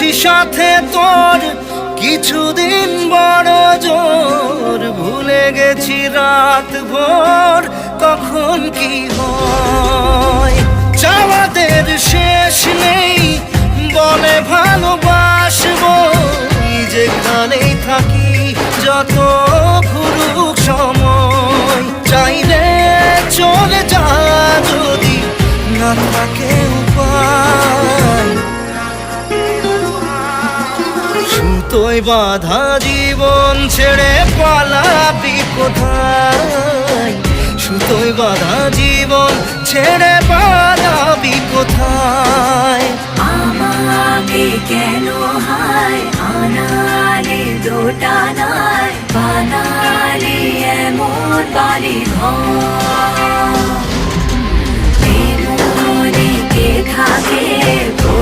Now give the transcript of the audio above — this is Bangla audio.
নিশি সাথে তোর কিছুদিন বড় জোর, ভুলে গেছি রাত ভোর কখন কি হয়। চাওয়াদের শেষ নেই বলে ভালোবাসবো, যেখানেই থাকি যত ঘুরুক সময়। চাইলে চলে যা যদি না থাকে উপায়, সুতোয় বাঁধা জীবন ছেড়ে পালাবি কোথায়, সুতোয় বাঁধা জীবন ছেড়ে পালাবি কোথায়। আমাকে কেন হায় আনালে দোটানায়, বানালে এমন বাড়ি ঘর।